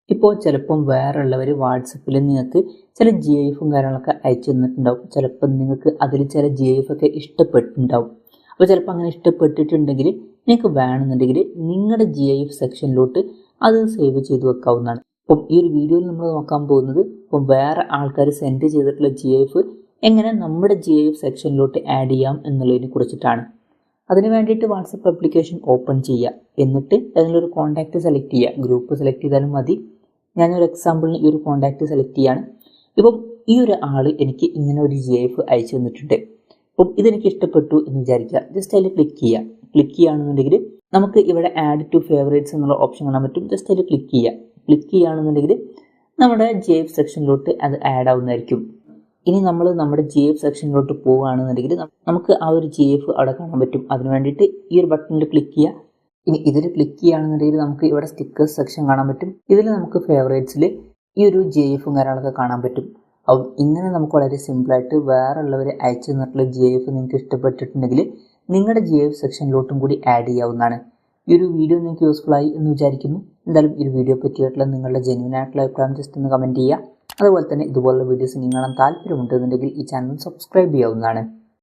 ഇപ്പോൾ ചിലപ്പം വേറെയുള്ളവർ വാട്സപ്പിൽ നിങ്ങൾക്ക് ചില GIF കാര്യങ്ങളൊക്കെ അയച്ചു തന്നിട്ടുണ്ടാവും. ചിലപ്പോൾ നിങ്ങൾക്ക് അതിൽ ചില GIF ഒക്കെ ഇഷ്ടപ്പെട്ടിട്ടുണ്ടാവും. അപ്പോൾ ചിലപ്പോൾ അങ്ങനെ ഇഷ്ടപ്പെട്ടിട്ടുണ്ടെങ്കിൽ നിങ്ങൾക്ക് വേണമെന്നുണ്ടെങ്കിൽ നിങ്ങളുടെ GIF സെക്ഷനിലോട്ട് അത് സേവ് ചെയ്ത് വെക്കാവുന്നതാണ്. അപ്പം ഈ ഒരു വീഡിയോയിൽ നമ്മൾ നോക്കാൻ പോകുന്നത് ഇപ്പം വേറെ ആൾക്കാർ സെൻഡ് ചെയ്തിട്ടുള്ള GIF എങ്ങനെ നമ്മുടെ GIF സെക്ഷനിലോട്ട് ആഡ് ചെയ്യാം എന്നുള്ളതിനെ കുറിച്ചിട്ടാണ്. അതിന് വേണ്ടിയിട്ട് വാട്സപ്പ് ആപ്ലിക്കേഷൻ ഓപ്പൺ ചെയ്യുക. എന്നിട്ട് അതിലൊരു കോൺടാക്റ്റ് സെലക്ട് ചെയ്യുക. ഗ്രൂപ്പ് സെലക്ട് ചെയ്താലും മതി. ഞാനൊരു എക്സാമ്പിളിന് ഈ ഒരു കോൺടാക്റ്റ് സെലക്ട് ചെയ്യാണ്. ഇപ്പം ഈ ഒരു ആൾ എനിക്ക് ഇങ്ങനെ ഒരു GIF അയച്ചു തന്നിട്ടുണ്ട്. അപ്പം ഇതെനിക്ക് ഇഷ്ടപ്പെട്ടു എന്ന് വിചാരിക്കുക. ജസ്റ്റ് അതിൽ ക്ലിക്ക് ചെയ്യുക. ക്ലിക്ക് ചെയ്യുകയാണെന്നുണ്ടെങ്കിൽ നമുക്ക് ഇവിടെ ആഡ് ടു ഫേവറേറ്റ്സ് എന്നുള്ള ഓപ്ഷൻ കാണാൻ പറ്റും. ജസ്റ്റ് അതിൽ ക്ലിക്ക് ചെയ്യുക. ക്ലിക്ക് ചെയ്യുകയാണെന്നുണ്ടെങ്കിൽ നമ്മുടെ GIF സെക്ഷനിലോട്ട് അത് ആഡ് ആവുന്നതായിരിക്കും. ഇനി നമ്മൾ നമ്മുടെ GIF സെക്ഷനിലോട്ട് പോവുകയാണെന്നുണ്ടെങ്കിൽ നമുക്ക് ആ ഒരു GIF അവിടെ കാണാൻ പറ്റും. അതിന് വേണ്ടിയിട്ട് ഈ ഒരു ബട്ടണിൽ ക്ലിക്ക് ചെയ്യുക. ഇനി ഇതിൽ ക്ലിക്ക് ചെയ്യുകയാണെന്നുണ്ടെങ്കിൽ നമുക്ക് ഇവിടെ സ്റ്റിക്കേഴ്സ് സെക്ഷൻ കാണാൻ പറ്റും. ഇതിൽ നമുക്ക് ഫേവറേറ്റ്സിൽ ഈ ഒരു GIF കാര്യങ്ങളൊക്കെ കാണാൻ പറ്റും. അപ്പം ഇങ്ങനെ നമുക്ക് വളരെ സിമ്പിളായിട്ട് വേറെ ഉള്ളവർ അയച്ചു തന്നിട്ടുള്ള GIF നിങ്ങൾക്ക് ഇഷ്ടപ്പെട്ടിട്ടുണ്ടെങ്കിൽ നിങ്ങളുടെ GIF സെക്ഷനിലോട്ടും കൂടി ആഡ് ചെയ്യാവുന്നതാണ്. ഈ ഒരു വീഡിയോ നിങ്ങൾക്ക് യൂസ്ഫുൾ ആയി എന്ന് വിചാരിക്കുന്നു. എന്തായാലും ഈ ഒരു വീഡിയോ പറ്റിയിട്ടുള്ള നിങ്ങളുടെ ജെന്യൂൻ ആയിട്ടുള്ള അഭിപ്രായം ജസ്റ്റ് ഒന്ന് കമൻറ്റ് ചെയ്യുക. അതുപോലെ തന്നെ ഇതുപോലുള്ള വീഡിയോസ് നിങ്ങൾ കാണാൻ താല്പര്യമുണ്ടെന്നുണ്ടെങ്കിൽ ഈ ചാനൽ സബ്സ്ക്രൈബ് ചെയ്യാവുന്നതാണ്.